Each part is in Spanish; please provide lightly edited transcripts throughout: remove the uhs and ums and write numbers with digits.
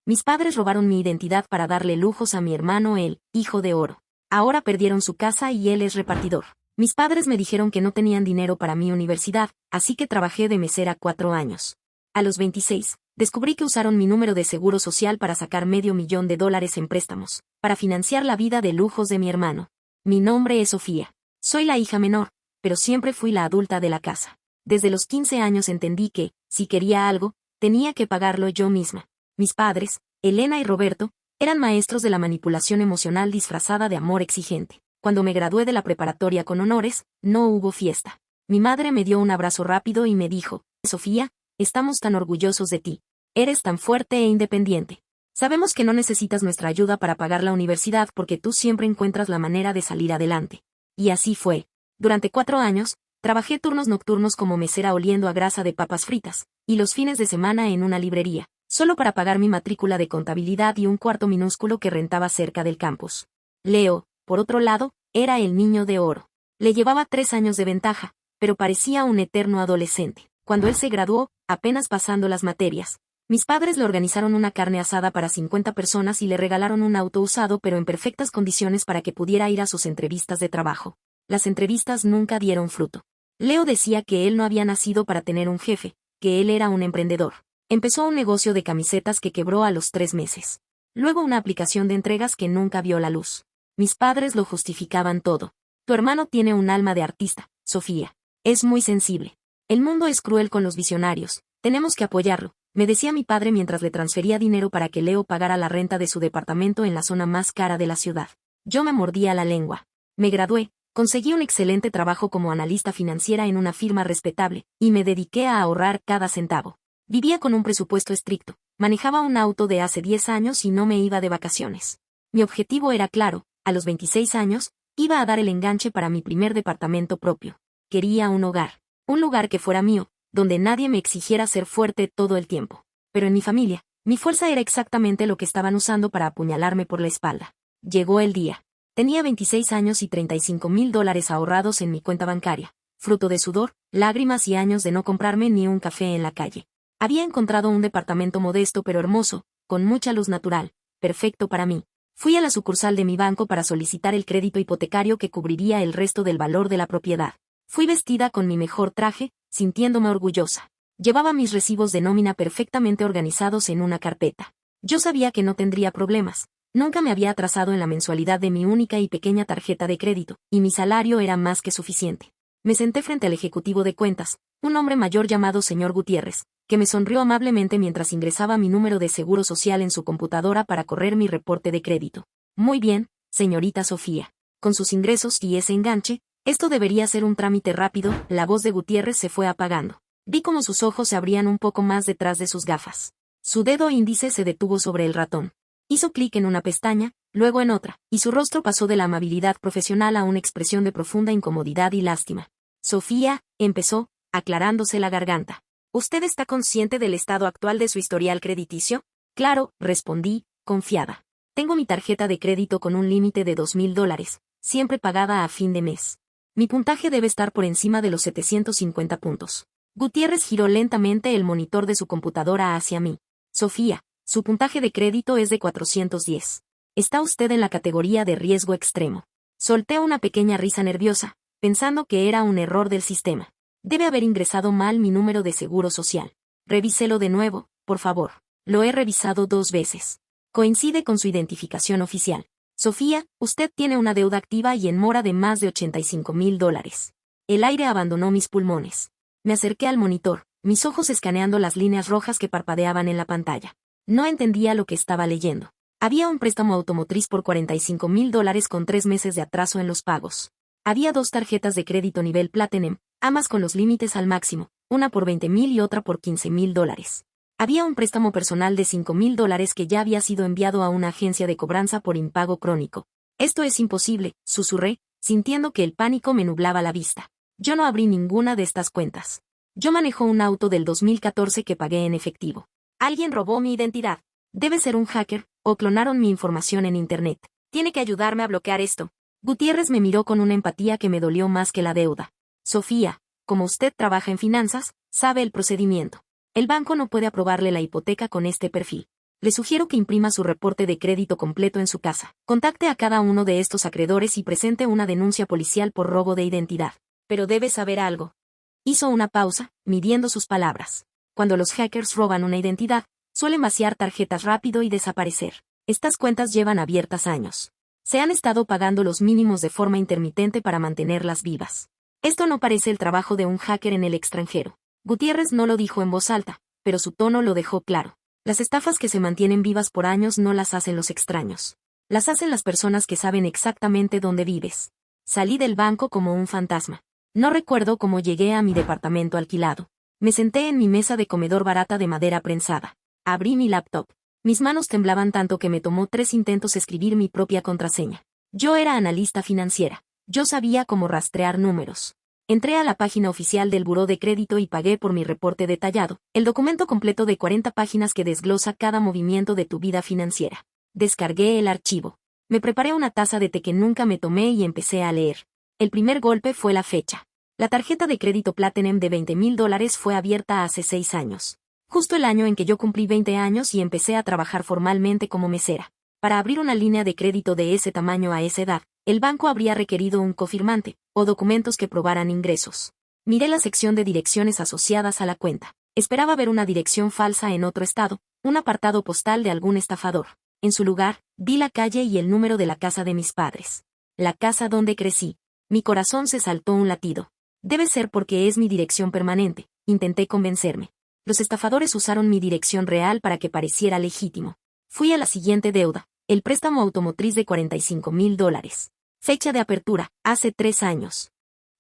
Mis padres robaron mi identidad para darle lujos a mi hermano, el hijo de oro. Ahora perdieron su casa y él es repartidor. Mis padres me dijeron que no tenían dinero para mi universidad, así que trabajé de mesera 4 años. A los 26, descubrí que usaron mi número de seguro social para sacar $500,000 en préstamos, para financiar la vida de lujos de mi hermano. Mi nombre es Sofía. Soy la hija menor, pero siempre fui la adulta de la casa. Desde los 15 años entendí que, si quería algo, tenía que pagarlo yo misma. Mis padres, Elena y Roberto, eran maestros de la manipulación emocional disfrazada de amor exigente. Cuando me gradué de la preparatoria con honores, no hubo fiesta. Mi madre me dio un abrazo rápido y me dijo, Sofía, estamos tan orgullosos de ti. Eres tan fuerte e independiente. Sabemos que no necesitas nuestra ayuda para pagar la universidad porque tú siempre encuentras la manera de salir adelante. Y así fue. Durante 4 años, trabajé turnos nocturnos como mesera oliendo a grasa de papas fritas, y los fines de semana en una librería, solo para pagar mi matrícula de contabilidad y un cuarto minúsculo que rentaba cerca del campus. Leo, por otro lado, era el niño de oro. Le llevaba 3 años de ventaja, pero parecía un eterno adolescente. Cuando él se graduó, apenas pasando las materias, mis padres le organizaron una carne asada para 50 personas y le regalaron un auto usado pero en perfectas condiciones para que pudiera ir a sus entrevistas de trabajo. Las entrevistas nunca dieron fruto. Leo decía que él no había nacido para tener un jefe, que él era un emprendedor. Empezó un negocio de camisetas que quebró a los 3 meses. Luego una aplicación de entregas que nunca vio la luz. Mis padres lo justificaban todo. Tu hermano tiene un alma de artista, Sofía. Es muy sensible. El mundo es cruel con los visionarios. Tenemos que apoyarlo, me decía mi padre mientras le transfería dinero para que Leo pagara la renta de su departamento en la zona más cara de la ciudad. Yo me mordía la lengua. Me gradué, conseguí un excelente trabajo como analista financiera en una firma respetable, y me dediqué a ahorrar cada centavo. Vivía con un presupuesto estricto, manejaba un auto de hace 10 años y no me iba de vacaciones. Mi objetivo era claro, a los 26 años, iba a dar el enganche para mi primer departamento propio. Quería un hogar, un lugar que fuera mío, donde nadie me exigiera ser fuerte todo el tiempo. Pero en mi familia, mi fuerza era exactamente lo que estaban usando para apuñalarme por la espalda. Llegó el día. Tenía 26 años y $35,000 ahorrados en mi cuenta bancaria, fruto de sudor, lágrimas y años de no comprarme ni un café en la calle. Había encontrado un departamento modesto pero hermoso, con mucha luz natural, perfecto para mí. Fui a la sucursal de mi banco para solicitar el crédito hipotecario que cubriría el resto del valor de la propiedad. Fui vestida con mi mejor traje, sintiéndome orgullosa. Llevaba mis recibos de nómina perfectamente organizados en una carpeta. Yo sabía que no tendría problemas. Nunca me había atrasado en la mensualidad de mi única y pequeña tarjeta de crédito, y mi salario era más que suficiente. Me senté frente al ejecutivo de cuentas, un hombre mayor llamado señor Gutiérrez, que me sonrió amablemente mientras ingresaba mi número de seguro social en su computadora para correr mi reporte de crédito. Muy bien, señorita Sofía. Con sus ingresos y ese enganche, esto debería ser un trámite rápido. La voz de Gutiérrez se fue apagando. Vi como sus ojos se abrían un poco más detrás de sus gafas. Su dedo índice se detuvo sobre el ratón. Hizo clic en una pestaña, luego en otra, y su rostro pasó de la amabilidad profesional a una expresión de profunda incomodidad y lástima. Sofía, empezó, aclarándose la garganta. ¿Usted está consciente del estado actual de su historial crediticio? Claro, respondí, confiada. Tengo mi tarjeta de crédito con un límite de $2,000, siempre pagada a fin de mes. Mi puntaje debe estar por encima de los 750 puntos. Gutiérrez giró lentamente el monitor de su computadora hacia mí. Sofía, su puntaje de crédito es de 410. Está usted en la categoría de riesgo extremo. Solté una pequeña risa nerviosa, pensando que era un error del sistema. Debe haber ingresado mal mi número de seguro social. Revíselo de nuevo, por favor. Lo he revisado 2 veces. Coincide con su identificación oficial. Sofía, usted tiene una deuda activa y en mora de más de $85,000. El aire abandonó mis pulmones. Me acerqué al monitor, mis ojos escaneando las líneas rojas que parpadeaban en la pantalla. No entendía lo que estaba leyendo. Había un préstamo automotriz por $45,000 con 3 meses de atraso en los pagos. Había 2 tarjetas de crédito nivel Platinum, ambas con los límites al máximo, una por $20,000 y otra por $15,000. Había un préstamo personal de $5,000 que ya había sido enviado a una agencia de cobranza por impago crónico. Esto es imposible, susurré, sintiendo que el pánico me nublaba la vista. Yo no abrí ninguna de estas cuentas. Yo manejo un auto del 2014 que pagué en efectivo. Alguien robó mi identidad. Debe ser un hacker, o clonaron mi información en Internet. Tiene que ayudarme a bloquear esto. Gutiérrez me miró con una empatía que me dolió más que la deuda. Sofía, como usted trabaja en finanzas, sabe el procedimiento. El banco no puede aprobarle la hipoteca con este perfil. Le sugiero que imprima su reporte de crédito completo en su casa. Contacte a cada uno de estos acreedores y presente una denuncia policial por robo de identidad. Pero debe saber algo. Hizo una pausa, midiendo sus palabras. Cuando los hackers roban una identidad, suelen vaciar tarjetas rápido y desaparecer. Estas cuentas llevan abiertas años. Se han estado pagando los mínimos de forma intermitente para mantenerlas vivas. Esto no parece el trabajo de un hacker en el extranjero. Gutiérrez no lo dijo en voz alta, pero su tono lo dejó claro. Las estafas que se mantienen vivas por años no las hacen los extraños. Las hacen las personas que saben exactamente dónde vives. Salí del banco como un fantasma. No recuerdo cómo llegué a mi departamento alquilado. Me senté en mi mesa de comedor barata de madera prensada. Abrí mi laptop. Mis manos temblaban tanto que me tomó 3 intentos escribir mi propia contraseña. Yo era analista financiera. Yo sabía cómo rastrear números. Entré a la página oficial del Buró de Crédito y pagué por mi reporte detallado, el documento completo de 40 páginas que desglosa cada movimiento de tu vida financiera. Descargué el archivo. Me preparé una taza de té que nunca me tomé y empecé a leer. El primer golpe fue la fecha. La tarjeta de crédito Platinum de $20,000 fue abierta hace 6 años. Justo el año en que yo cumplí 20 años y empecé a trabajar formalmente como mesera. Para abrir una línea de crédito de ese tamaño a esa edad, el banco habría requerido un cofirmante, o documentos que probaran ingresos. Miré la sección de direcciones asociadas a la cuenta. Esperaba ver una dirección falsa en otro estado, un apartado postal de algún estafador. En su lugar, vi la calle y el número de la casa de mis padres. La casa donde crecí. Mi corazón se saltó un latido. Debe ser porque es mi dirección permanente, intenté convencerme. Los estafadores usaron mi dirección real para que pareciera legítimo. Fui a la siguiente deuda, el préstamo automotriz de $45,000. Fecha de apertura, hace 3 años.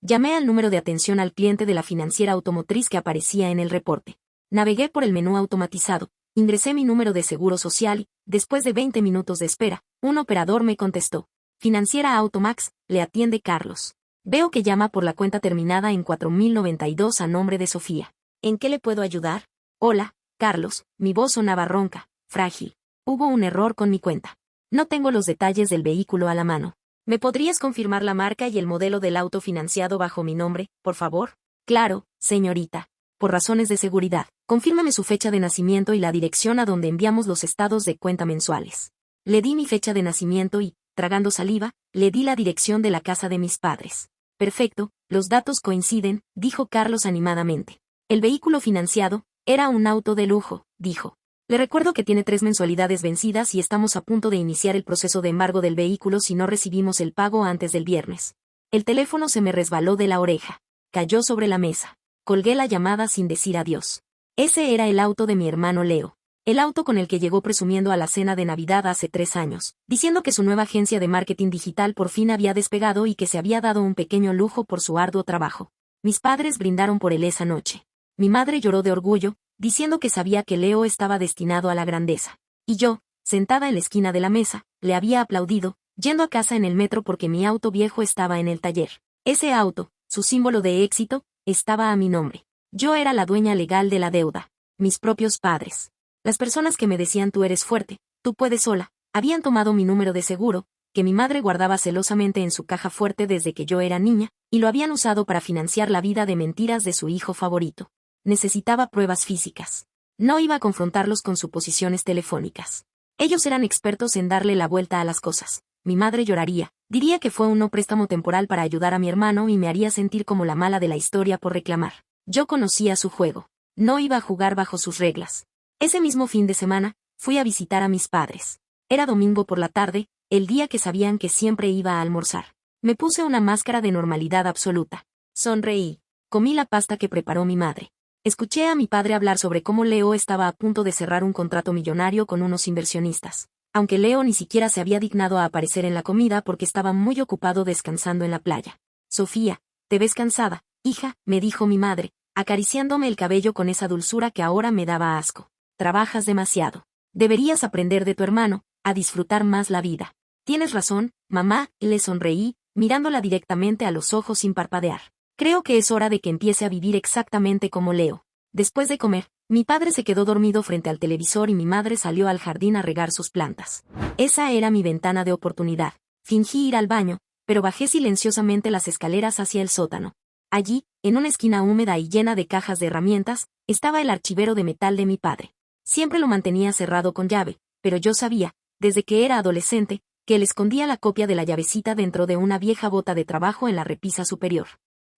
Llamé al número de atención al cliente de la financiera automotriz que aparecía en el reporte. Navegué por el menú automatizado, ingresé mi número de seguro social y, después de 20 minutos de espera, un operador me contestó. Financiera Automax, le atiende Carlos. Veo que llama por la cuenta terminada en 4092 a nombre de Sofía. ¿En qué le puedo ayudar? Hola, Carlos, mi voz sonaba ronca, frágil. Hubo un error con mi cuenta. No tengo los detalles del vehículo a la mano. ¿Me podrías confirmar la marca y el modelo del auto financiado bajo mi nombre, por favor? Claro, señorita. Por razones de seguridad, confírmame su fecha de nacimiento y la dirección a donde enviamos los estados de cuenta mensuales. Le di mi fecha de nacimiento y, tragando saliva, le di la dirección de la casa de mis padres. Perfecto, los datos coinciden, dijo Carlos animadamente. El vehículo financiado era un auto de lujo, dijo. Le recuerdo que tiene 3 mensualidades vencidas y estamos a punto de iniciar el proceso de embargo del vehículo si no recibimos el pago antes del viernes. El teléfono se me resbaló de la oreja. Cayó sobre la mesa. Colgué la llamada sin decir adiós. Ese era el auto de mi hermano Leo. El auto con el que llegó presumiendo a la cena de Navidad hace 3 años, diciendo que su nueva agencia de marketing digital por fin había despegado y que se había dado un pequeño lujo por su arduo trabajo. Mis padres brindaron por él esa noche. Mi madre lloró de orgullo, diciendo que sabía que Leo estaba destinado a la grandeza. Y yo, sentada en la esquina de la mesa, le había aplaudido, yendo a casa en el metro porque mi auto viejo estaba en el taller. Ese auto, su símbolo de éxito, estaba a mi nombre. Yo era la dueña legal de la deuda. Mis propios padres. Las personas que me decían tú eres fuerte, tú puedes sola, habían tomado mi número de seguro, que mi madre guardaba celosamente en su caja fuerte desde que yo era niña, y lo habían usado para financiar la vida de mentiras de su hijo favorito. Necesitaba pruebas físicas. No iba a confrontarlos con suposiciones telefónicas. Ellos eran expertos en darle la vuelta a las cosas. Mi madre lloraría, diría que fue un no préstamo temporal para ayudar a mi hermano y me haría sentir como la mala de la historia por reclamar. Yo conocía su juego. No iba a jugar bajo sus reglas. Ese mismo fin de semana, fui a visitar a mis padres. Era domingo por la tarde, el día que sabían que siempre iba a almorzar. Me puse una máscara de normalidad absoluta. Sonreí. Comí la pasta que preparó mi madre. Escuché a mi padre hablar sobre cómo Leo estaba a punto de cerrar un contrato millonario con unos inversionistas. Aunque Leo ni siquiera se había dignado a aparecer en la comida porque estaba muy ocupado descansando en la playa. Sofía, te ves cansada, hija, me dijo mi madre, acariciándome el cabello con esa dulzura que ahora me daba asco. Trabajas demasiado. Deberías aprender de tu hermano, a disfrutar más la vida. Tienes razón, mamá, le sonreí, mirándola directamente a los ojos sin parpadear. Creo que es hora de que empiece a vivir exactamente como Leo. Después de comer, mi padre se quedó dormido frente al televisor y mi madre salió al jardín a regar sus plantas. Esa era mi ventana de oportunidad. Fingí ir al baño, pero bajé silenciosamente las escaleras hacia el sótano. Allí, en una esquina húmeda y llena de cajas de herramientas, estaba el archivero de metal de mi padre. Siempre lo mantenía cerrado con llave, pero yo sabía, desde que era adolescente, que él escondía la copia de la llavecita dentro de una vieja bota de trabajo en la repisa superior.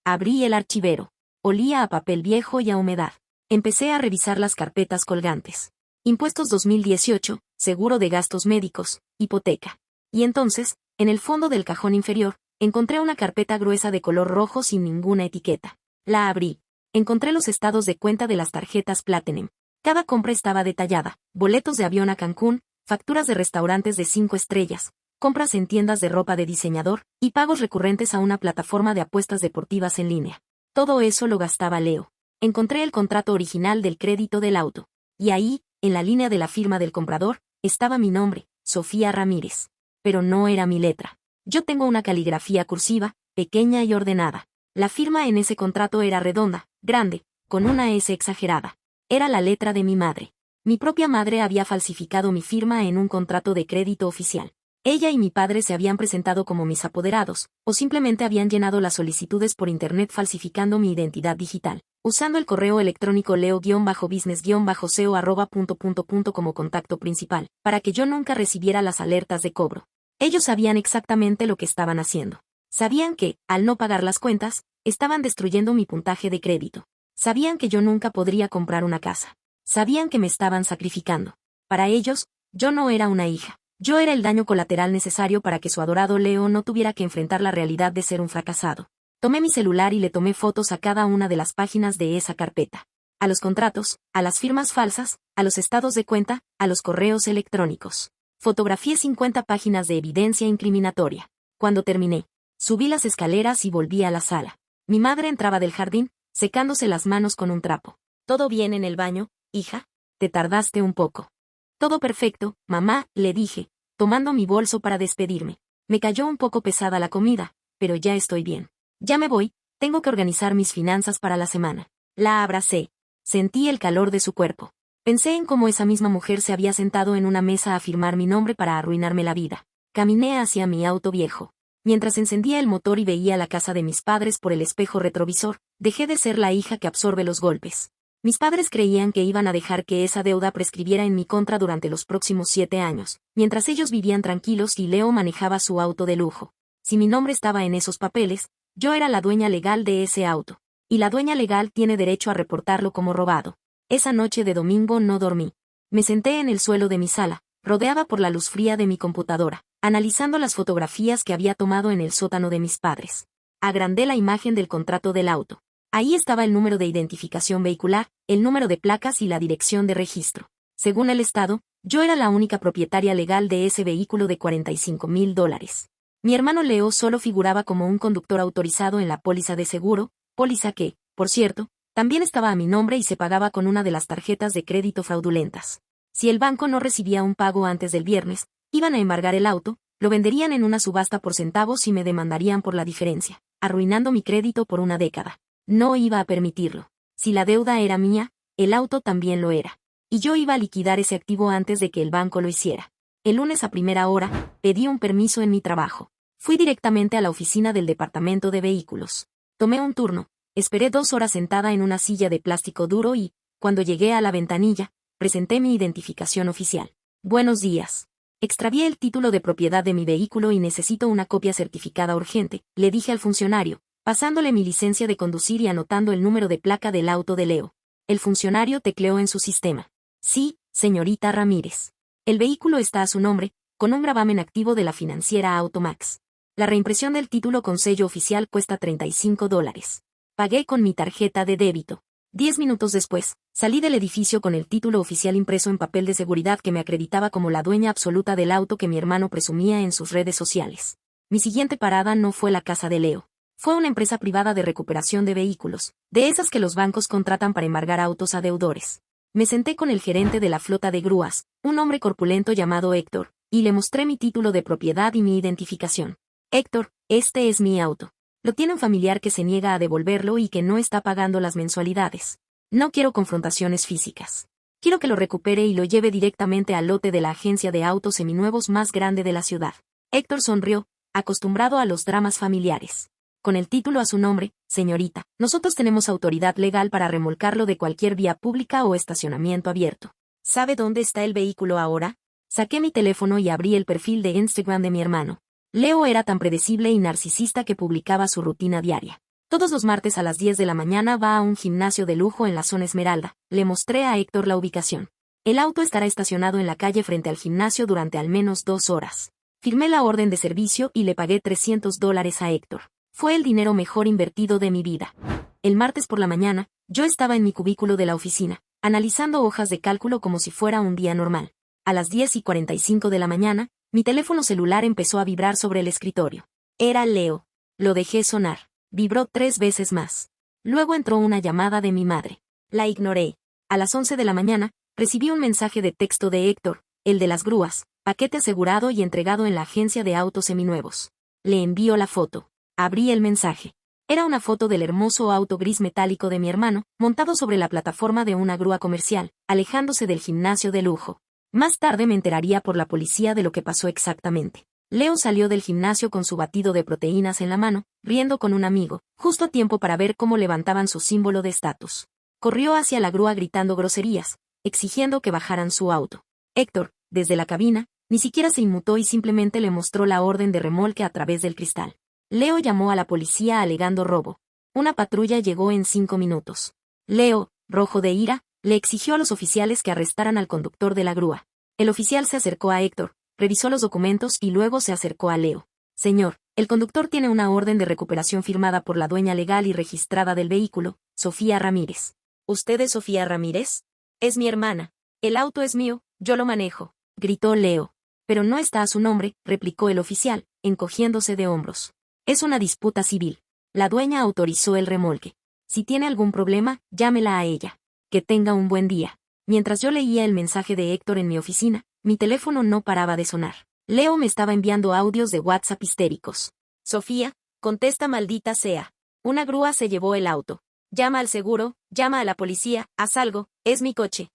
Abrí el archivero. Olía a papel viejo y a humedad. Empecé a revisar las carpetas colgantes. Impuestos 2018, seguro de gastos médicos, hipoteca. Y entonces, en el fondo del cajón inferior, encontré una carpeta gruesa de color rojo sin ninguna etiqueta. La abrí. Encontré los estados de cuenta de las tarjetas Platinum. Cada compra estaba detallada: boletos de avión a Cancún, facturas de restaurantes de 5 estrellas, compras en tiendas de ropa de diseñador, y pagos recurrentes a una plataforma de apuestas deportivas en línea. Todo eso lo gastaba Leo. Encontré el contrato original del crédito del auto. Y ahí, en la línea de la firma del comprador, estaba mi nombre, Sofía Ramírez. Pero no era mi letra. Yo tengo una caligrafía cursiva, pequeña y ordenada. La firma en ese contrato era redonda, grande, con una S exagerada. Era la letra de mi madre. Mi propia madre había falsificado mi firma en un contrato de crédito oficial. Ella y mi padre se habían presentado como mis apoderados, o simplemente habían llenado las solicitudes por internet falsificando mi identidad digital, usando el correo electrónico leo-business-seo@ como contacto principal, para que yo nunca recibiera las alertas de cobro. Ellos sabían exactamente lo que estaban haciendo. Sabían que, al no pagar las cuentas, estaban destruyendo mi puntaje de crédito. Sabían que yo nunca podría comprar una casa. Sabían que me estaban sacrificando. Para ellos, yo no era una hija. Yo era el daño colateral necesario para que su adorado Leo no tuviera que enfrentar la realidad de ser un fracasado. Tomé mi celular y le tomé fotos a cada una de las páginas de esa carpeta. A los contratos, a las firmas falsas, a los estados de cuenta, a los correos electrónicos. Fotografié 50 páginas de evidencia incriminatoria. Cuando terminé, subí las escaleras y volví a la sala. Mi madre entraba del jardín, secándose las manos con un trapo. ¿Todo bien en el baño, hija? Te tardaste un poco. Todo perfecto, mamá, le dije, tomando mi bolso para despedirme. Me cayó un poco pesada la comida, pero ya estoy bien. Ya me voy, tengo que organizar mis finanzas para la semana. La abracé. Sentí el calor de su cuerpo. Pensé en cómo esa misma mujer se había sentado en una mesa a firmar mi nombre para arruinarme la vida. Caminé hacia mi auto viejo. Mientras encendía el motor y veía la casa de mis padres por el espejo retrovisor, dejé de ser la hija que absorbe los golpes. Mis padres creían que iban a dejar que esa deuda prescribiera en mi contra durante los próximos 7 años, mientras ellos vivían tranquilos y Leo manejaba su auto de lujo. Si mi nombre estaba en esos papeles, yo era la dueña legal de ese auto. Y la dueña legal tiene derecho a reportarlo como robado. Esa noche de domingo no dormí. Me senté en el suelo de mi sala, rodeada por la luz fría de mi computadora, analizando las fotografías que había tomado en el sótano de mis padres. Agrandé la imagen del contrato del auto. Ahí estaba el número de identificación vehicular, el número de placas y la dirección de registro. Según el Estado, yo era la única propietaria legal de ese vehículo de $45,000. Mi hermano Leo solo figuraba como un conductor autorizado en la póliza de seguro, póliza que, por cierto, también estaba a mi nombre y se pagaba con una de las tarjetas de crédito fraudulentas. Si el banco no recibía un pago antes del viernes, iban a embargar el auto, lo venderían en una subasta por centavos y me demandarían por la diferencia, arruinando mi crédito por una década. No iba a permitirlo. Si la deuda era mía, el auto también lo era. Y yo iba a liquidar ese activo antes de que el banco lo hiciera. El lunes a primera hora, pedí un permiso en mi trabajo. Fui directamente a la oficina del departamento de vehículos. Tomé un turno, esperé 2 horas sentada en una silla de plástico duro y, cuando llegué a la ventanilla, presenté mi identificación oficial. Buenos días. Extravié el título de propiedad de mi vehículo y necesito una copia certificada urgente, le dije al funcionario, pasándole mi licencia de conducir y anotando el número de placa del auto de Leo. El funcionario tecleó en su sistema. Sí, señorita Ramírez. El vehículo está a su nombre, con un gravamen activo de la financiera Automax. La reimpresión del título con sello oficial cuesta $35. Pagué con mi tarjeta de débito. 10 minutos después, salí del edificio con el título oficial impreso en papel de seguridad que me acreditaba como la dueña absoluta del auto que mi hermano presumía en sus redes sociales. Mi siguiente parada no fue la casa de Leo. Fue una empresa privada de recuperación de vehículos, de esas que los bancos contratan para embargar autos a deudores. Me senté con el gerente de la flota de grúas, un hombre corpulento llamado Héctor, y le mostré mi título de propiedad y mi identificación. Héctor, este es mi auto. Lo tiene un familiar que se niega a devolverlo y que no está pagando las mensualidades. No quiero confrontaciones físicas. Quiero que lo recupere y lo lleve directamente al lote de la agencia de autos seminuevos más grande de la ciudad. Héctor sonrió, acostumbrado a los dramas familiares. Con el título a su nombre, señorita, nosotros tenemos autoridad legal para remolcarlo de cualquier vía pública o estacionamiento abierto. ¿Sabe dónde está el vehículo ahora? Saqué mi teléfono y abrí el perfil de Instagram de mi hermano. Leo era tan predecible y narcisista que publicaba su rutina diaria. Todos los martes a las 10 de la mañana va a un gimnasio de lujo en la zona Esmeralda. Le mostré a Héctor la ubicación. El auto estará estacionado en la calle frente al gimnasio durante al menos 2 horas. Firmé la orden de servicio y le pagué $300 a Héctor. Fue el dinero mejor invertido de mi vida. El martes por la mañana, yo estaba en mi cubículo de la oficina, analizando hojas de cálculo como si fuera un día normal. A las 10:45 de la mañana, mi teléfono celular empezó a vibrar sobre el escritorio. Era Leo. Lo dejé sonar. Vibró 3 veces más. Luego entró una llamada de mi madre. La ignoré. A las 11 de la mañana, recibí un mensaje de texto de Héctor, el de las grúas, paquete asegurado y entregado en la agencia de autos seminuevos. Le envío la foto. Abrí el mensaje. Era una foto del hermoso auto gris metálico de mi hermano, montado sobre la plataforma de una grúa comercial, alejándose del gimnasio de lujo. Más tarde me enteraría por la policía de lo que pasó exactamente. Leo salió del gimnasio con su batido de proteínas en la mano, riendo con un amigo, justo a tiempo para ver cómo levantaban su símbolo de estatus. Corrió hacia la grúa gritando groserías, exigiendo que bajaran su auto. Héctor, desde la cabina, ni siquiera se inmutó y simplemente le mostró la orden de remolque a través del cristal. Leo llamó a la policía alegando robo. Una patrulla llegó en 5 minutos. Leo, rojo de ira, le exigió a los oficiales que arrestaran al conductor de la grúa. El oficial se acercó a Héctor, revisó los documentos y luego se acercó a Leo. Señor, el conductor tiene una orden de recuperación firmada por la dueña legal y registrada del vehículo, Sofía Ramírez. ¿Usted es Sofía Ramírez? Es mi hermana. El auto es mío, yo lo manejo, gritó Leo. Pero no está a su nombre, replicó el oficial, encogiéndose de hombros. Es una disputa civil. La dueña autorizó el remolque. Si tiene algún problema, llámela a ella. Que tenga un buen día. Mientras yo leía el mensaje de Héctor en mi oficina, mi teléfono no paraba de sonar. Leo me estaba enviando audios de WhatsApp histéricos. Sofía, contesta maldita sea. Una grúa se llevó el auto. Llama al seguro, llama a la policía, haz algo, es mi coche.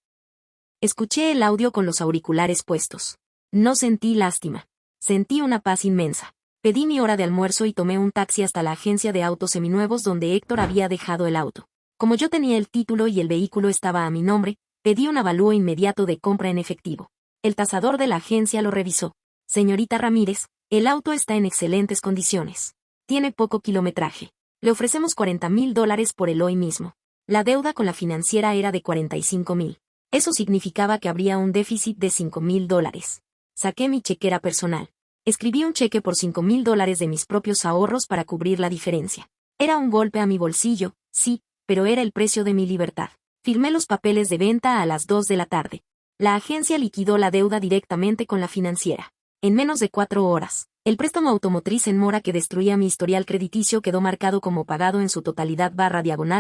Escuché el audio con los auriculares puestos. No sentí lástima. Sentí una paz inmensa. Pedí mi hora de almuerzo y tomé un taxi hasta la agencia de autos seminuevos donde Héctor había dejado el auto. Como yo tenía el título y el vehículo estaba a mi nombre, pedí un avalúo inmediato de compra en efectivo. El tasador de la agencia lo revisó. Señorita Ramírez, el auto está en excelentes condiciones. Tiene poco kilometraje. Le ofrecemos $40,000 por él hoy mismo. La deuda con la financiera era de $45,000. Eso significaba que habría un déficit de $5,000. Saqué mi chequera personal. Escribí un cheque por $5,000 de mis propios ahorros para cubrir la diferencia. Era un golpe a mi bolsillo, sí, pero era el precio de mi libertad. Firmé los papeles de venta a las 2 de la tarde. La agencia liquidó la deuda directamente con la financiera. En menos de 4 horas, el préstamo automotriz en mora que destruía mi historial crediticio quedó marcado como pagado en su totalidad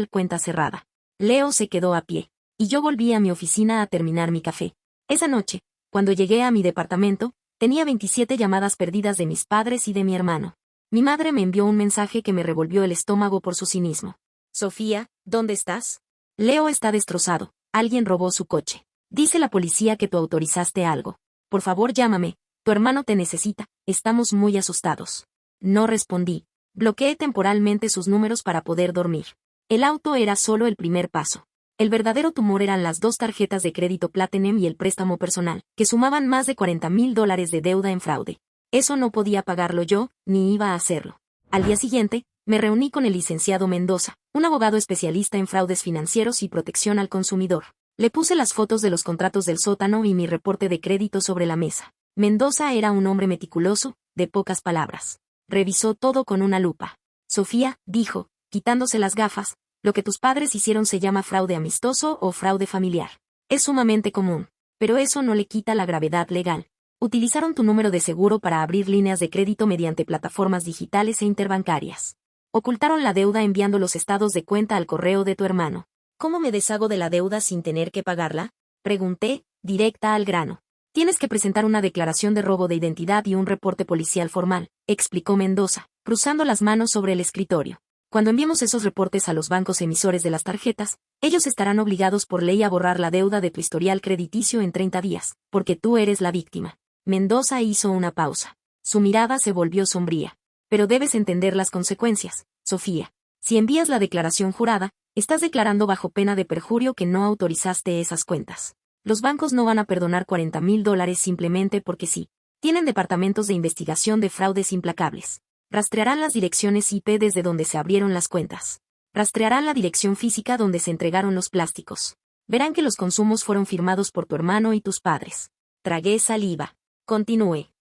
/ cuenta cerrada. Leo se quedó a pie, y yo volví a mi oficina a terminar mi café. Esa noche, cuando llegué a mi departamento, tenía 27 llamadas perdidas de mis padres y de mi hermano. Mi madre me envió un mensaje que me revolvió el estómago por su cinismo. Sofía, ¿dónde estás? Leo está destrozado. Alguien robó su coche. Dice la policía que tú autorizaste algo. Por favor, llámame. Tu hermano te necesita. Estamos muy asustados. No respondí. Bloqueé temporalmente sus números para poder dormir. El auto era solo el primer paso. El verdadero tumor eran las 2 tarjetas de crédito Platinum y el préstamo personal, que sumaban más de $40,000 de deuda en fraude. Eso no podía pagarlo yo, ni iba a hacerlo. Al día siguiente, me reuní con el licenciado Mendoza, un abogado especialista en fraudes financieros y protección al consumidor. Le puse las fotos de los contratos del sótano y mi reporte de crédito sobre la mesa. Mendoza era un hombre meticuloso, de pocas palabras. Revisó todo con una lupa. Sofía, dijo, quitándose las gafas, lo que tus padres hicieron se llama fraude amistoso o fraude familiar. Es sumamente común, pero eso no le quita la gravedad legal. Utilizaron tu número de seguro para abrir líneas de crédito mediante plataformas digitales e interbancarias. Ocultaron la deuda enviando los estados de cuenta al correo de tu hermano. ¿Cómo me deshago de la deuda sin tener que pagarla? Pregunté, directa al grano. Tienes que presentar una declaración de robo de identidad y un reporte policial formal, explicó Mendoza, cruzando las manos sobre el escritorio. Cuando enviemos esos reportes a los bancos emisores de las tarjetas, ellos estarán obligados por ley a borrar la deuda de tu historial crediticio en 30 días, porque tú eres la víctima. Mendoza hizo una pausa. Su mirada se volvió sombría. Pero debes entender las consecuencias, Sofía. Si envías la declaración jurada, estás declarando bajo pena de perjurio que no autorizaste esas cuentas. Los bancos no van a perdonar $40,000 simplemente porque sí. Tienen departamentos de investigación de fraudes implacables. Rastrearán las direcciones IP desde donde se abrieron las cuentas. Rastrearán la dirección física donde se entregaron los plásticos. Verán que los consumos fueron firmados por tu hermano y tus padres. Tragué saliva. Continué.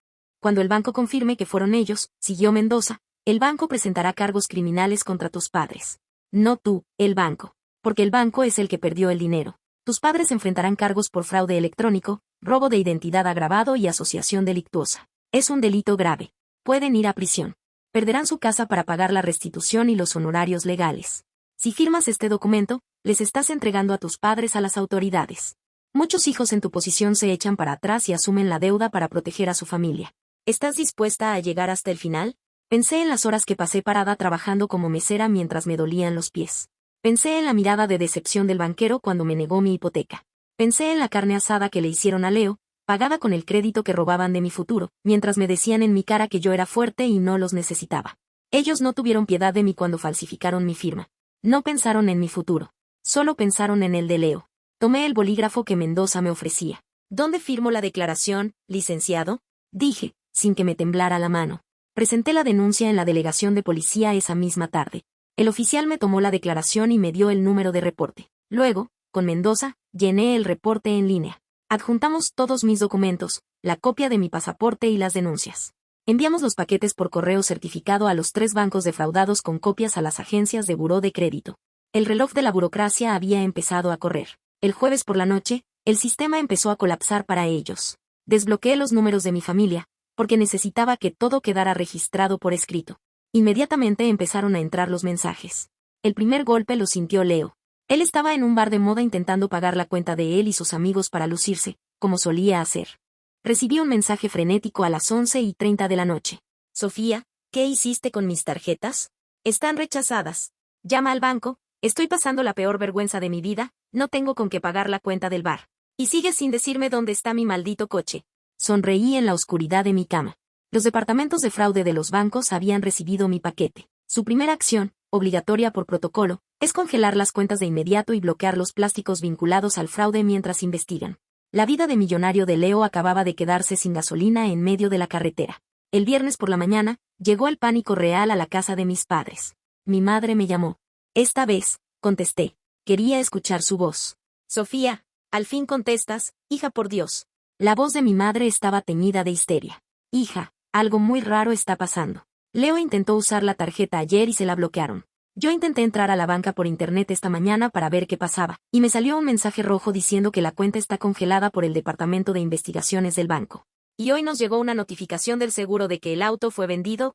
Cuando el banco confirme que fueron ellos, siguió Mendoza, el banco presentará cargos criminales contra tus padres. No tú, el banco. Porque el banco es el que perdió el dinero. Tus padres enfrentarán cargos por fraude electrónico, robo de identidad agravado y asociación delictuosa. Es un delito grave. Pueden ir a prisión. Perderán su casa para pagar la restitución y los honorarios legales. Si firmas este documento, les estás entregando a tus padres a las autoridades. Muchos hijos en tu posición se echan para atrás y asumen la deuda para proteger a su familia. ¿Estás dispuesta a llegar hasta el final? Pensé en las horas que pasé parada trabajando como mesera mientras me dolían los pies. Pensé en la mirada de decepción del banquero cuando me negó mi hipoteca. Pensé en la carne asada que le hicieron a Leo, pagada con el crédito que robaban de mi futuro, mientras me decían en mi cara que yo era fuerte y no los necesitaba. Ellos no tuvieron piedad de mí cuando falsificaron mi firma. No pensaron en mi futuro. Solo pensaron en el de Leo. Tomé el bolígrafo que Mendoza me ofrecía. ¿Dónde firmo la declaración, licenciado? Dije, sin que me temblara la mano. Presenté la denuncia en la delegación de policía esa misma tarde. El oficial me tomó la declaración y me dio el número de reporte. Luego, con Mendoza, llené el reporte en línea. Adjuntamos todos mis documentos, la copia de mi pasaporte y las denuncias. Enviamos los paquetes por correo certificado a los 3 bancos defraudados con copias a las agencias de buró de crédito. El reloj de la burocracia había empezado a correr. El jueves por la noche, el sistema empezó a colapsar para ellos. Desbloqueé los números de mi familia, porque necesitaba que todo quedara registrado por escrito. Inmediatamente empezaron a entrar los mensajes. El primer golpe lo sintió Leo. Él estaba en un bar de moda intentando pagar la cuenta de él y sus amigos para lucirse, como solía hacer. Recibí un mensaje frenético a las 11:30 de la noche. Sofía, ¿qué hiciste con mis tarjetas? Están rechazadas. Llama al banco, estoy pasando la peor vergüenza de mi vida, no tengo con qué pagar la cuenta del bar. Y sigues sin decirme dónde está mi maldito coche. Sonreí en la oscuridad de mi cama. Los departamentos de fraude de los bancos habían recibido mi paquete. Su primera acción, obligatoria por protocolo, es congelar las cuentas de inmediato y bloquear los plásticos vinculados al fraude mientras investigan. La vida de millonario de Leo acababa de quedarse sin gasolina en medio de la carretera. El viernes por la mañana, llegó el pánico real a la casa de mis padres. Mi madre me llamó. Esta vez, contesté. Quería escuchar su voz. Sofía, al fin contestas, hija por Dios. La voz de mi madre estaba teñida de histeria. Hija, algo muy raro está pasando. Leo intentó usar la tarjeta ayer y se la bloquearon. Yo intenté entrar a la banca por internet esta mañana para ver qué pasaba, y me salió un mensaje rojo diciendo que la cuenta está congelada por el Departamento de Investigaciones del banco. Y hoy nos llegó una notificación del seguro de que el auto fue vendido.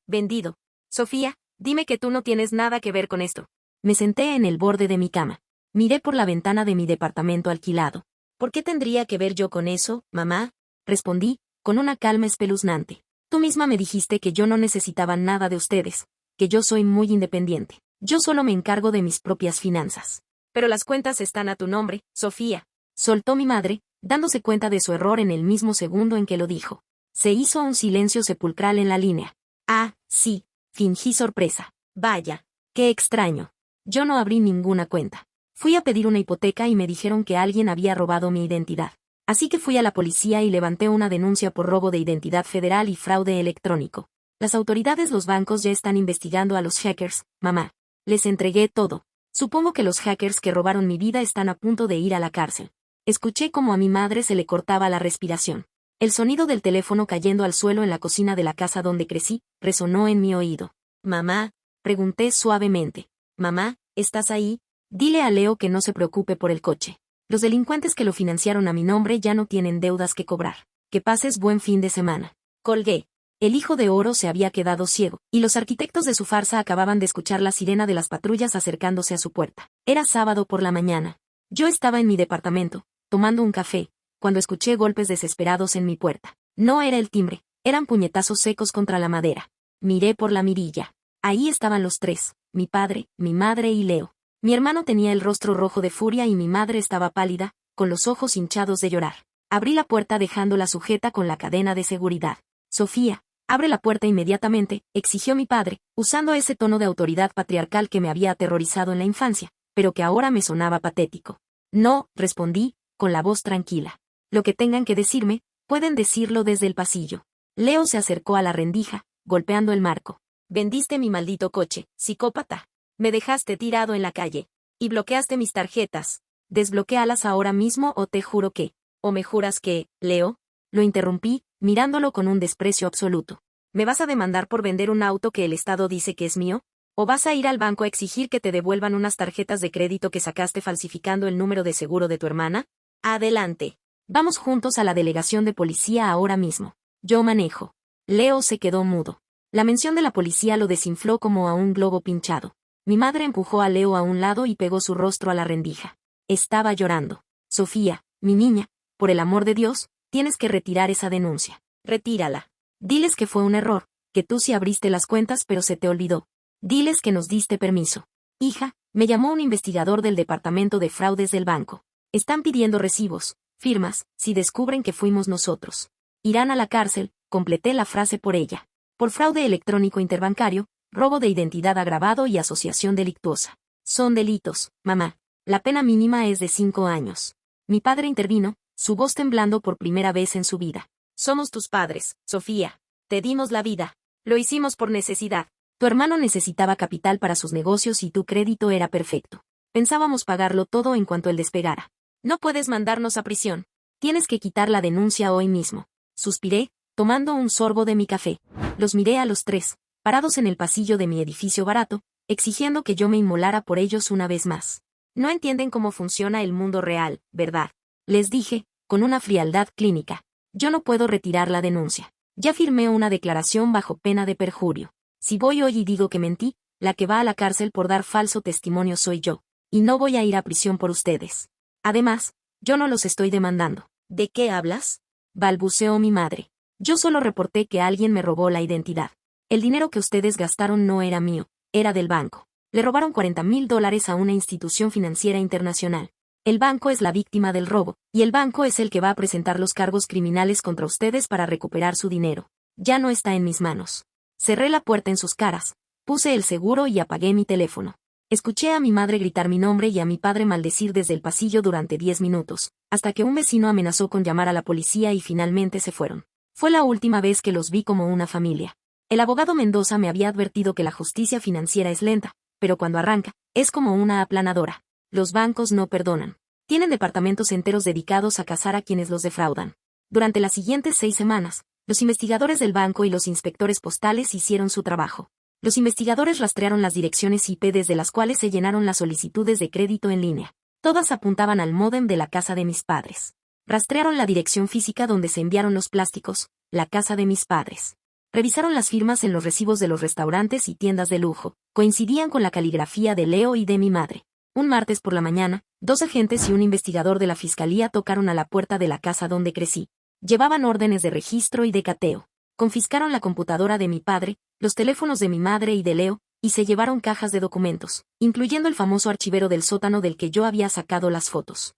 Sofía, dime que tú no tienes nada que ver con esto. Me senté en el borde de mi cama. Miré por la ventana de mi departamento alquilado. ¿Por qué tendría que ver yo con eso, mamá? Respondí, con una calma espeluznante. Tú misma me dijiste que yo no necesitaba nada de ustedes, que yo soy muy independiente. Yo solo me encargo de mis propias finanzas. Pero las cuentas están a tu nombre, Sofía. Soltó mi madre, dándose cuenta de su error en el mismo segundo en que lo dijo. Se hizo un silencio sepulcral en la línea. Ah, sí, fingí sorpresa. Vaya, qué extraño. Yo no abrí ninguna cuenta. Fui a pedir una hipoteca y me dijeron que alguien había robado mi identidad. Así que fui a la policía y levanté una denuncia por robo de identidad federal y fraude electrónico. Las autoridades los bancos ya están investigando a los hackers, mamá. Les entregué todo. Supongo que los hackers que robaron mi vida están a punto de ir a la cárcel. Escuché como a mi madre se le cortaba la respiración. El sonido del teléfono cayendo al suelo en la cocina de la casa donde crecí, resonó en mi oído. Mamá, pregunté suavemente. Mamá, ¿estás ahí? Dile a Leo que no se preocupe por el coche. Los delincuentes que lo financiaron a mi nombre ya no tienen deudas que cobrar. Que pases buen fin de semana. Colgué. El hijo de oro se había quedado ciego, y los arquitectos de su farsa acababan de escuchar la sirena de las patrullas acercándose a su puerta. Era sábado por la mañana. Yo estaba en mi departamento, tomando un café, cuando escuché golpes desesperados en mi puerta. No era el timbre, eran puñetazos secos contra la madera. Miré por la mirilla. Ahí estaban los 3, mi padre, mi madre y Leo. Mi hermano tenía el rostro rojo de furia y mi madre estaba pálida, con los ojos hinchados de llorar. Abrí la puerta dejándola sujeta con la cadena de seguridad. Sofía, abre la puerta inmediatamente, exigió mi padre, usando ese tono de autoridad patriarcal que me había aterrorizado en la infancia, pero que ahora me sonaba patético. No, respondí, con la voz tranquila. Lo que tengan que decirme, pueden decirlo desde el pasillo. Leo se acercó a la rendija, golpeando el marco. Vendiste mi maldito coche, psicópata. Me dejaste tirado en la calle. Y bloqueaste mis tarjetas. Desbloquéalas ahora mismo o te juro que... ¿O me juras que, Leo? Lo interrumpí, mirándolo con un desprecio absoluto. ¿Me vas a demandar por vender un auto que el Estado dice que es mío? ¿O vas a ir al banco a exigir que te devuelvan unas tarjetas de crédito que sacaste falsificando el número de seguro de tu hermana? Adelante. Vamos juntos a la delegación de policía ahora mismo. Yo manejo. Leo se quedó mudo. La mención de la policía lo desinfló como a un globo pinchado. Mi madre empujó a Leo a un lado y pegó su rostro a la rendija. Estaba llorando. Sofía, mi niña, por el amor de Dios, tienes que retirar esa denuncia. Retírala. Diles que fue un error, que tú sí abriste las cuentas pero se te olvidó. Diles que nos diste permiso. Hija, me llamó un investigador del departamento de fraudes del banco. Están pidiendo recibos, firmas, si descubren que fuimos nosotros. Irán a la cárcel, completé la frase por ella. Por fraude electrónico interbancario, robo de identidad agravado y asociación delictuosa. Son delitos, mamá. La pena mínima es de 5 años. Mi padre intervino, su voz temblando por primera vez en su vida. Somos tus padres, Sofía. Te dimos la vida. Lo hicimos por necesidad. Tu hermano necesitaba capital para sus negocios y tu crédito era perfecto. Pensábamos pagarlo todo en cuanto él despegara. No puedes mandarnos a prisión. Tienes que quitar la denuncia hoy mismo. Suspiré, tomando un sorbo de mi café. Los miré a los tres, parados en el pasillo de mi edificio barato, exigiendo que yo me inmolara por ellos una vez más. No entienden cómo funciona el mundo real, ¿verdad? Les dije, con una frialdad clínica. Yo no puedo retirar la denuncia. Ya firmé una declaración bajo pena de perjurio. Si voy hoy y digo que mentí, la que va a la cárcel por dar falso testimonio soy yo. Y no voy a ir a prisión por ustedes. Además, yo no los estoy demandando. ¿De qué hablas? Balbuceó mi madre. Yo solo reporté que alguien me robó la identidad. El dinero que ustedes gastaron no era mío, era del banco. Le robaron $40,000 a una institución financiera internacional. El banco es la víctima del robo, y el banco es el que va a presentar los cargos criminales contra ustedes para recuperar su dinero. Ya no está en mis manos. Cerré la puerta en sus caras, puse el seguro y apagué mi teléfono. Escuché a mi madre gritar mi nombre y a mi padre maldecir desde el pasillo durante 10 minutos, hasta que un vecino amenazó con llamar a la policía y finalmente se fueron. Fue la última vez que los vi como una familia. El abogado Mendoza me había advertido que la justicia financiera es lenta, pero cuando arranca, es como una aplanadora. Los bancos no perdonan. Tienen departamentos enteros dedicados a cazar a quienes los defraudan. Durante las siguientes 6 semanas, los investigadores del banco y los inspectores postales hicieron su trabajo. Los investigadores rastrearon las direcciones IP desde las cuales se llenaron las solicitudes de crédito en línea. Todas apuntaban al módem de la casa de mis padres. Rastrearon la dirección física donde se enviaron los plásticos, la casa de mis padres. Revisaron las firmas en los recibos de los restaurantes y tiendas de lujo. Coincidían con la caligrafía de Leo y de mi madre. Un martes por la mañana, 2 agentes y un investigador de la fiscalía tocaron a la puerta de la casa donde crecí. Llevaban órdenes de registro y de cateo. Confiscaron la computadora de mi padre, los teléfonos de mi madre y de Leo, y se llevaron cajas de documentos, incluyendo el famoso archivero del sótano del que yo había sacado las fotos.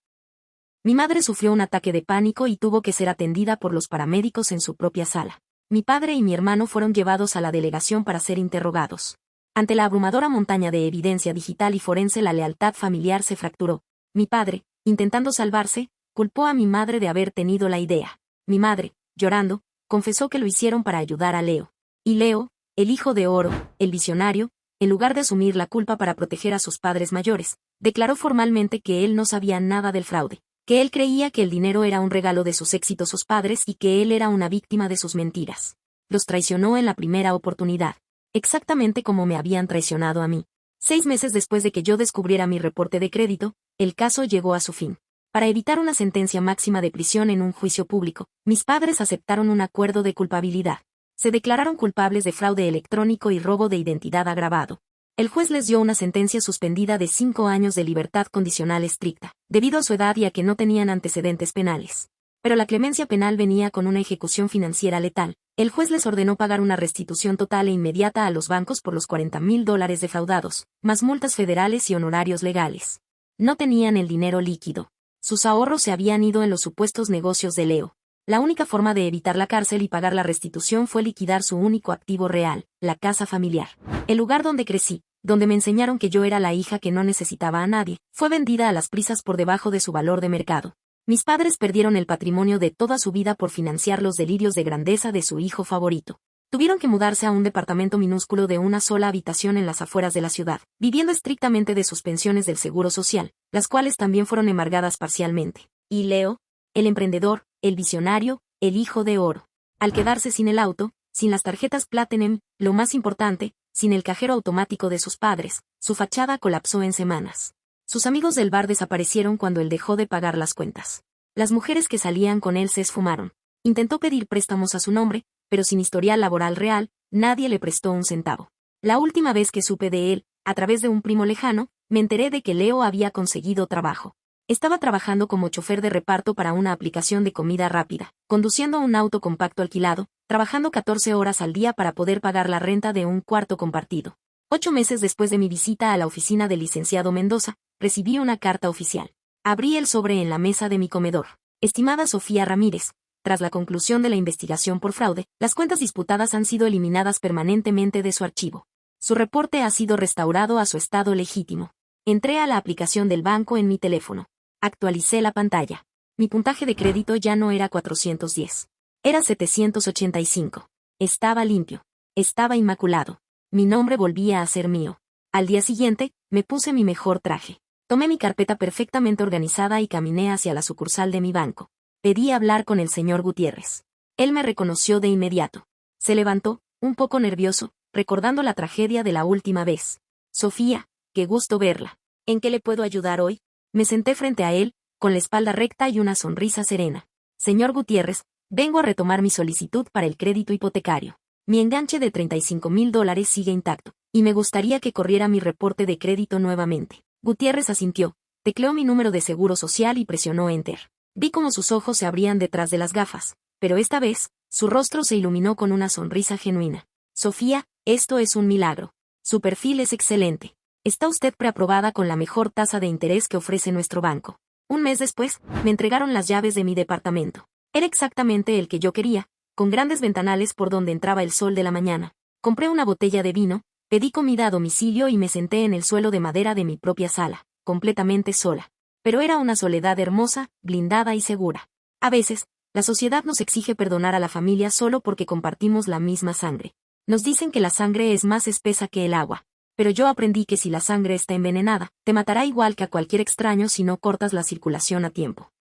Mi madre sufrió un ataque de pánico y tuvo que ser atendida por los paramédicos en su propia sala. Mi padre y mi hermano fueron llevados a la delegación para ser interrogados. Ante la abrumadora montaña de evidencia digital y forense, la lealtad familiar se fracturó. Mi padre, intentando salvarse, culpó a mi madre de haber tenido la idea. Mi madre, llorando, confesó que lo hicieron para ayudar a Leo. Y Leo, el hijo de oro, el visionario, en lugar de asumir la culpa para proteger a sus padres mayores, declaró formalmente que él no sabía nada del fraude, que él creía que el dinero era un regalo de sus exitosos padres y que él era una víctima de sus mentiras. Los traicionó en la primera oportunidad, exactamente como me habían traicionado a mí. 6 meses después de que yo descubriera mi reporte de crédito, el caso llegó a su fin. Para evitar una sentencia máxima de prisión en un juicio público, mis padres aceptaron un acuerdo de culpabilidad. Se declararon culpables de fraude electrónico y robo de identidad agravado. El juez les dio una sentencia suspendida de 5 años de libertad condicional estricta, debido a su edad y a que no tenían antecedentes penales. Pero la clemencia penal venía con una ejecución financiera letal. El juez les ordenó pagar una restitución total e inmediata a los bancos por los $40,000 defraudados, más multas federales y honorarios legales. No tenían el dinero líquido. Sus ahorros se habían ido en los supuestos negocios de Leo. La única forma de evitar la cárcel y pagar la restitución fue liquidar su único activo real, la casa familiar. El lugar donde crecí, donde me enseñaron que yo era la hija que no necesitaba a nadie, fue vendida a las prisas por debajo de su valor de mercado. Mis padres perdieron el patrimonio de toda su vida por financiar los delirios de grandeza de su hijo favorito. Tuvieron que mudarse a un departamento minúsculo de una sola habitación en las afueras de la ciudad, viviendo estrictamente de sus pensiones del Seguro Social, las cuales también fueron embargadas parcialmente. Y Leo, el emprendedor, el visionario, el hijo de oro. Al quedarse sin el auto, sin las tarjetas Platinum, lo más importante, sin el cajero automático de sus padres, su fachada colapsó en semanas. Sus amigos del bar desaparecieron cuando él dejó de pagar las cuentas. Las mujeres que salían con él se esfumaron. Intentó pedir préstamos a su nombre, pero sin historial laboral real, nadie le prestó un centavo. La última vez que supe de él, a través de un primo lejano, me enteré de que Leo había conseguido trabajo. Estaba trabajando como chofer de reparto para una aplicación de comida rápida, conduciendo un auto compacto alquilado, trabajando 14 horas al día para poder pagar la renta de un cuarto compartido. 8 meses después de mi visita a la oficina del licenciado Mendoza, recibí una carta oficial. Abrí el sobre en la mesa de mi comedor. Estimada Sofía Ramírez, tras la conclusión de la investigación por fraude, las cuentas disputadas han sido eliminadas permanentemente de su archivo. Su reporte ha sido restaurado a su estado legítimo. Entré a la aplicación del banco en mi teléfono. Actualicé la pantalla. Mi puntaje de crédito ya no era 410. Era 785. Estaba limpio. Estaba inmaculado. Mi nombre volvía a ser mío. Al día siguiente, me puse mi mejor traje. Tomé mi carpeta perfectamente organizada y caminé hacia la sucursal de mi banco. Pedí hablar con el señor Gutiérrez. Él me reconoció de inmediato. Se levantó, un poco nervioso, recordando la tragedia de la última vez. Sofía, qué gusto verla. ¿En qué le puedo ayudar hoy? Me senté frente a él, con la espalda recta y una sonrisa serena. Señor Gutiérrez, vengo a retomar mi solicitud para el crédito hipotecario. Mi enganche de $35,000 sigue intacto, y me gustaría que corriera mi reporte de crédito nuevamente. Gutiérrez asintió, tecleó mi número de seguro social y presionó Enter. Vi cómo sus ojos se abrían detrás de las gafas, pero esta vez, su rostro se iluminó con una sonrisa genuina. Sofía, esto es un milagro. Su perfil es excelente. Está usted preaprobada con la mejor tasa de interés que ofrece nuestro banco. Un mes después, me entregaron las llaves de mi departamento. Era exactamente el que yo quería, con grandes ventanales por donde entraba el sol de la mañana. Compré una botella de vino, pedí comida a domicilio y me senté en el suelo de madera de mi propia sala, completamente sola. Pero era una soledad hermosa, blindada y segura. A veces, la sociedad nos exige perdonar a la familia solo porque compartimos la misma sangre. Nos dicen que la sangre es más espesa que el agua. Pero yo aprendí que si la sangre está envenenada, te matará igual que a cualquier extraño si no cortas la circulación a tiempo.